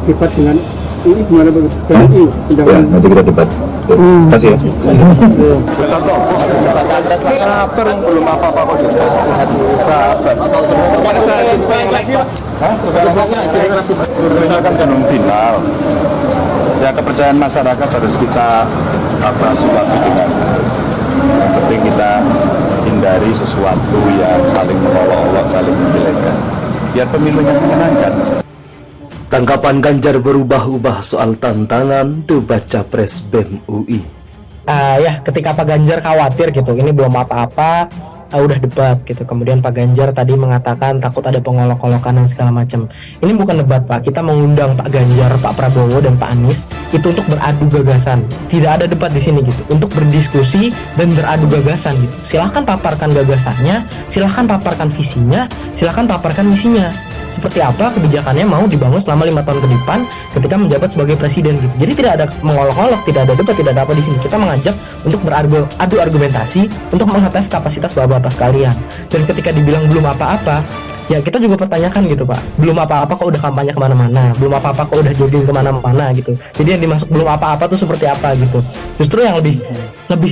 debat dengan ini gimana Pak? PNI Ya, nanti kita debat. Terima kasih ya. Sabar, belum apa-apa kok juga. Sabar. Pada saat yang lagi, kita kan belum final. Ya, kepercayaan masyarakat harus kita sikapi dengan yang penting kita hindari sesuatu yang saling mengolok-olok, saling menjelekkan. Biar pemilunya menyenangkan. Tanggapan Ganjar berubah-ubah soal tantangan debat Capres BEM UI. Ya ketika Pak Ganjar khawatir gitu, ini belum apa-apa, udah debat gitu. Kemudian Pak Ganjar tadi mengatakan takut ada pengolok-olokan dan segala macam. Ini bukan debat Pak, kita mengundang Pak Ganjar, Pak Prabowo dan Pak Anies itu untuk beradu gagasan. Tidak ada debat di sini gitu, untuk berdiskusi dan beradu gagasan gitu. Silahkan paparkan gagasannya, silahkan paparkan visinya, silahkan paparkan misinya. Seperti apa kebijakannya mau dibangun selama 5 tahun ke depan ketika menjabat sebagai presiden gitu. Jadi tidak ada mengolok-olok, tidak ada debat, tidak ada apa di sini. Kita mengajak untuk beradu argumentasi untuk mengetes kapasitas bapak-bapak sekalian. Dan ketika dibilang belum apa-apa, ya kita juga pertanyakan gitu Pak, belum apa-apa kok udah kampanye kemana-mana, belum apa-apa kok udah jogging kemana-mana gitu. Jadi yang dimasuk belum apa-apa tuh seperti apa gitu. Justru yang lebih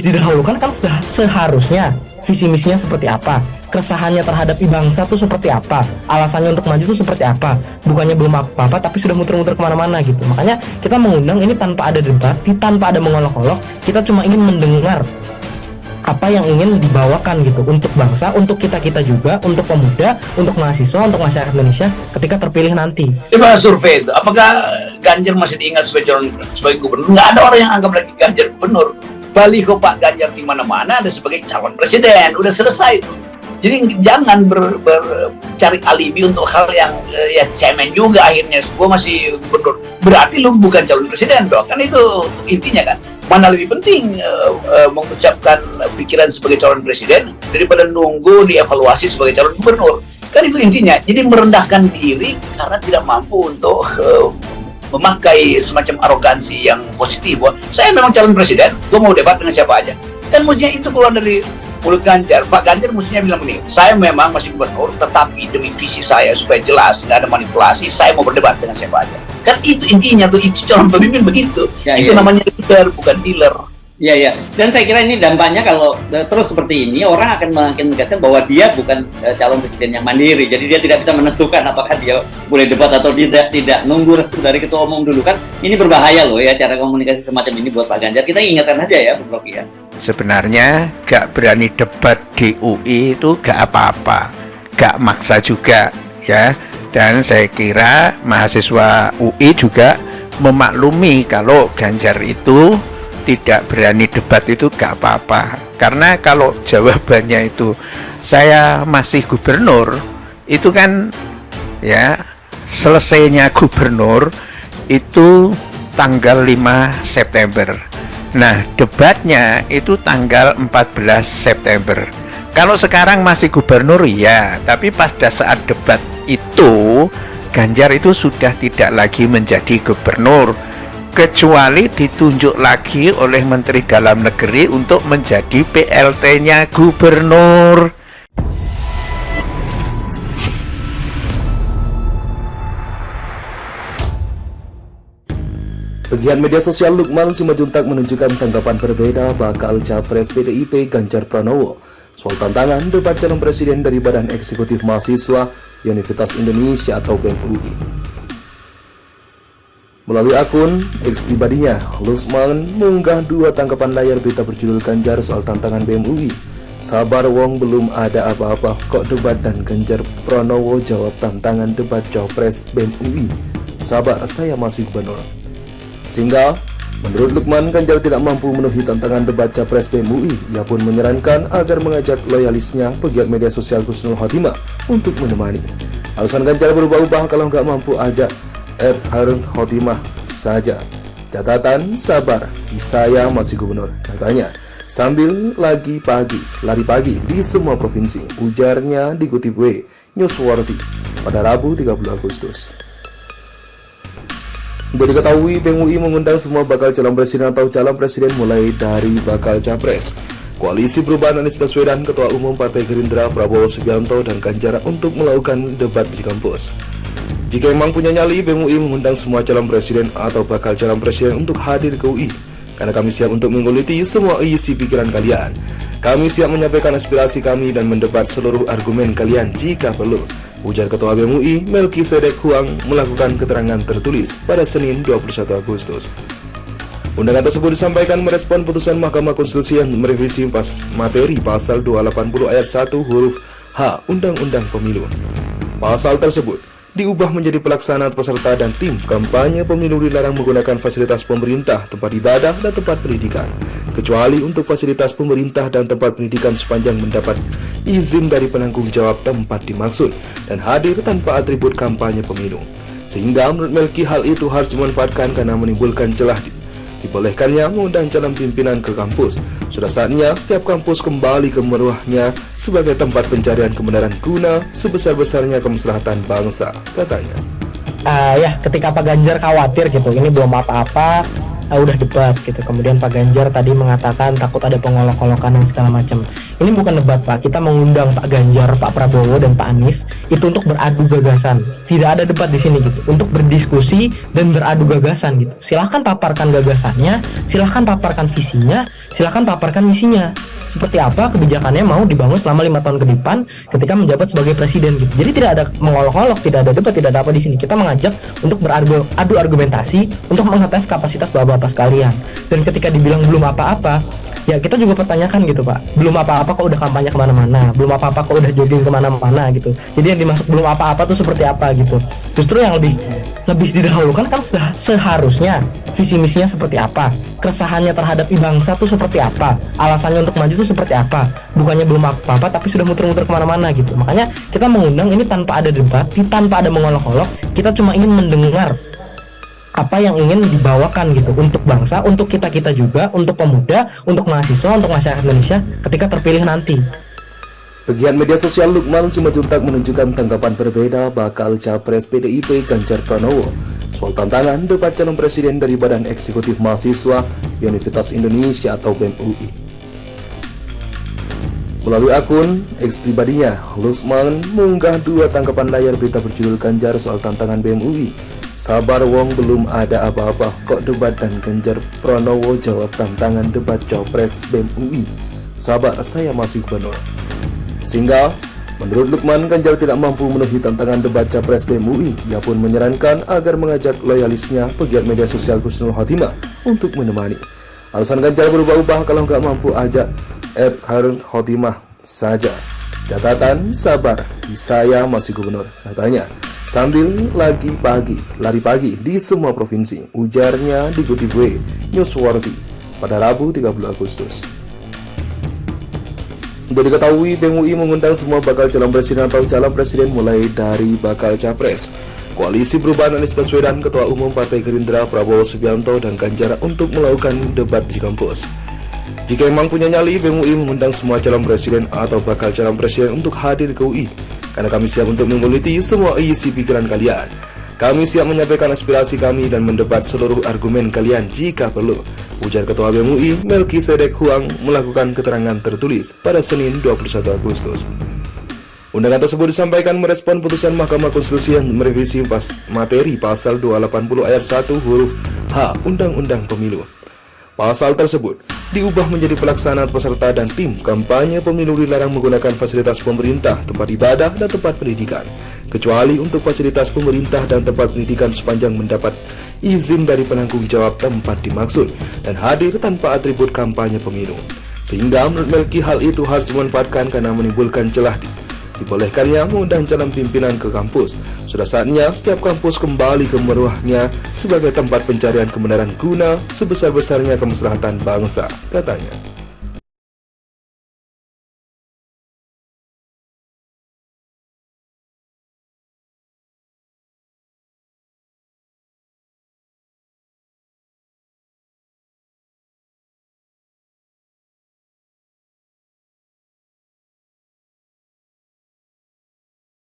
didahulukan kan seharusnya visi misinya seperti apa, keresahannya terhadap bangsa tuh seperti apa, alasannya untuk maju tuh seperti apa. Bukannya belum apa-apa tapi sudah muter-muter kemana-mana gitu. Makanya kita mengundang ini tanpa ada debat, tanpa ada mengolok-olok. Kita cuma ingin mendengar apa yang ingin dibawakan gitu untuk bangsa, untuk kita juga, untuk pemuda, untuk mahasiswa, untuk masyarakat Indonesia ketika terpilih nanti. Gimana survei itu? Apakah Ganjar masih diingat sebagai gubernur? Nggak ada orang yang anggap lagi Ganjar gubernur. Baliho Pak Ganjar di mana-mana ada sebagai calon presiden. Udah selesai itu. Jadi jangan cari alibi untuk hal yang ya cemen juga akhirnya. Gua masih gubernur. Berarti lu bukan calon presiden dong. Kan itu intinya kan. Mana lebih penting mengucapkan pikiran sebagai calon presiden daripada nunggu dievaluasi sebagai calon gubernur. Kan itu intinya. Jadi merendahkan diri karena tidak mampu untuk memakai semacam arogansi yang positif. Wah, saya memang calon presiden, gue mau debat dengan siapa aja. Kan mestinya itu keluar dari mulut Ganjar. Pak Ganjar mestinya bilang begini, saya memang masih gubernur, tetapi demi visi saya supaya jelas, nggak ada manipulasi, saya mau berdebat dengan siapa aja. Kan itu intinya tuh, itu calon pemimpin begitu. Ya, itu namanya leader, bukan dealer. Iya, iya. Dan saya kira ini dampaknya kalau terus seperti ini, orang akan makin mengatakan bahwa dia bukan calon presiden yang mandiri. Jadi dia tidak bisa menentukan apakah dia boleh debat atau tidak nunggu restu dari ketua umum dulu. Kan ini berbahaya loh ya, cara komunikasi semacam ini buat Pak Ganjar. Kita ingatkan aja ya, Bu Rocky ya. Sebenarnya gak berani debat di UI itu gak apa-apa, gak maksa juga ya. Dan saya kira mahasiswa UI juga memaklumi kalau Ganjar itu tidak berani debat itu gak apa-apa. Karena kalau jawabannya itu saya masih gubernur, itu kan ya selesainya gubernur itu tanggal 5 September. Nah, debatnya itu tanggal 14 September. Kalau sekarang masih gubernur ya, tapi pada saat debat itu Ganjar itu sudah tidak lagi menjadi gubernur, kecuali ditunjuk lagi oleh Menteri Dalam Negeri untuk menjadi PLT-nya gubernur. Pegiat media sosial Lukman Simajuntak menunjukkan tanggapan berbeda bakal Capres PDIP Ganjar Pranowo soal tantangan debat calon presiden dari Badan Eksekutif Mahasiswa Universitas Indonesia atau BEM UI. Melalui akun X pribadinya, Lukman mengunggah 2 tangkapan layar berita berjudul Ganjar soal tantangan BEM UI. Sabar wong belum ada apa-apa kok debat, dan Ganjar Pranowo jawab tantangan debat Capres BEM UI. Sabar, saya masih gubernur. Sehingga menurut Lukman, Ganjar tidak mampu memenuhi tantangan debat Capres BEM UI. Ia pun menyarankan agar mengajak loyalisnya pegiat media sosial Husnul Khotimah untuk menemani. Alasan Ganjar berubah-ubah, kalau nggak mampu ajak Harun Khotimah saja. Catatan, sabar, saya masih gubernur, katanya, sambil lari pagi di semua provinsi. Ujarnya dikutip Newsworthy pada Rabu 30 Agustus. Untuk diketahui, BEM UI mengundang semua bakal calon presiden atau calon presiden mulai dari bakal capres, Koalisi Perubahan Anies Baswedan, Ketua Umum Partai Gerindra Prabowo Subianto, dan Ganjar untuk melakukan debat di kampus. Jika memang punya nyali, BEM UI mengundang semua calon presiden atau bakal calon presiden untuk hadir ke UI. Karena kami siap untuk menguliti semua isi pikiran kalian. Kami siap menyampaikan aspirasi kami dan mendebat seluruh argumen kalian jika perlu, ujar Ketua BEM UI Melkisedek Huang melakukan keterangan tertulis pada Senin 21 Agustus. Undangan tersebut disampaikan merespon putusan Mahkamah Konstitusi yang merevisi materi pasal 280 ayat 1 huruf H Undang-Undang Pemilu. Pasal tersebut diubah menjadi pelaksana, peserta, dan tim kampanye pemilu dilarang menggunakan fasilitas pemerintah, tempat ibadah, dan tempat pendidikan, kecuali untuk fasilitas pemerintah dan tempat pendidikan sepanjang mendapat izin dari penanggung jawab tempat dimaksud dan hadir tanpa atribut kampanye pemilu. Sehingga menurut Melki hal itu harus dimanfaatkan karena menimbulkan celah dibolehkannya mengundang calon pimpinan ke kampus. Sudah saatnya setiap kampus kembali ke meruahnya sebagai tempat pencarian kebenaran guna sebesar-besarnya kemaslahatan bangsa, katanya. Ya, ketika Pak Ganjar khawatir gitu, ini belum apa-apa, udah debat gitu. Kemudian Pak Ganjar tadi mengatakan takut ada pengolok-olokan dan segala macam. Ini bukan debat, Pak. Kita mengundang Pak Ganjar, Pak Prabowo, dan Pak Anies itu untuk beradu gagasan. Tidak ada debat di sini gitu. Untuk berdiskusi dan beradu gagasan gitu. Silahkan paparkan gagasannya, silahkan paparkan visinya, silahkan paparkan misinya. Seperti apa kebijakannya mau dibangun selama 5 tahun ke depan ketika menjabat sebagai presiden gitu. Jadi tidak ada mengolok-olok, tidak ada debat, tidak ada apa di sini. Kita mengajak untuk beradu argumentasi untuk mengetes kapasitas bapak-bapak sekalian. Dan ketika dibilang belum apa-apa, ya kita juga pertanyakan gitu, Pak. Belum apa-apa kok udah kampanye kemana-mana, belum apa-apa kok udah jogging kemana-mana gitu. Jadi yang dimaksud belum apa-apa tuh seperti apa gitu. Justru yang lebih didahulukan kan seharusnya visi misinya seperti apa, keresahannya terhadap bangsa tuh seperti apa, alasannya untuk maju tuh seperti apa. Bukannya belum apa-apa tapi sudah muter-muter kemana-mana gitu. Makanya kita mengundang ini tanpa ada debat, tanpa ada mengolok-olok. Kita cuma ingin mendengar apa yang ingin dibawakan gitu untuk bangsa, untuk kita-kita juga, untuk pemuda, untuk mahasiswa, untuk masyarakat Indonesia ketika terpilih nanti. Pegiat media sosial Lukman Simanjuntak menunjukkan tanggapan berbeda bakal capres PDIP Ganjar Pranowo soal tantangan debat calon presiden dari Badan Eksekutif Mahasiswa Universitas Indonesia atau BEM UI. Melalui akun X pribadinya, Lukman mengunggah 2 tangkapan layar berita berjudul Ganjar soal tantangan BEM UI. Sabar wong belum ada apa-apa kok debat dan Ganjar Pranowo jawab tantangan debat Cawapres BEM UI. Sabar, saya masih gubernur. Sehingga menurut Lukman, Ganjar tidak mampu memenuhi tantangan debat Capres BEM UI. Ia pun menyarankan agar mengajak loyalisnya pegiat media sosial Husnul Khotimah untuk menemani. Alasan Ganjar berubah-ubah, kalau nggak mampu ajak Khairul Khotimah saja. Catatan, sabar, saya masih gubernur, katanya. Sambil lari pagi di semua provinsi, ujarnya dikutip Newsworthy pada Rabu 30 Agustus. Untuk diketahui, BEM UI mengundang semua bakal calon presiden atau calon presiden mulai dari bakal capres Koalisi Perubahan Anies Baswedan, Ketua Umum Partai Gerindra Prabowo Subianto, dan Ganjar untuk melakukan debat di kampus. Jika memang punya nyali, BEM UI mengundang semua calon presiden atau bakal calon presiden untuk hadir ke UI. Karena kami siap untuk menguliti semua isi pikiran kalian. Kami siap menyampaikan aspirasi kami dan mendebat seluruh argumen kalian jika perlu, ujar Ketua BEM UI Melkisedek Huang melakukan keterangan tertulis pada Senin 21 Agustus. Undangan tersebut disampaikan merespon putusan Mahkamah Konstitusi yang merevisi materi pasal 280 ayat 1 huruf H Undang-Undang Pemilu. Pasal tersebut diubah menjadi pelaksana, peserta, dan tim kampanye pemilu dilarang menggunakan fasilitas pemerintah, tempat ibadah, dan tempat pendidikan, kecuali untuk fasilitas pemerintah dan tempat pendidikan sepanjang mendapat izin dari penanggung jawab tempat dimaksud dan hadir tanpa atribut kampanye pemilu. Sehingga menurut Melki hal itu harus dimanfaatkan karena menimbulkan celah dibolehkannya mengundang calon pimpinan ke kampus. Sudah saatnya setiap kampus kembali ke meruahnya sebagai tempat pencarian kebenaran guna sebesar-besarnya kemaslahatan bangsa, katanya.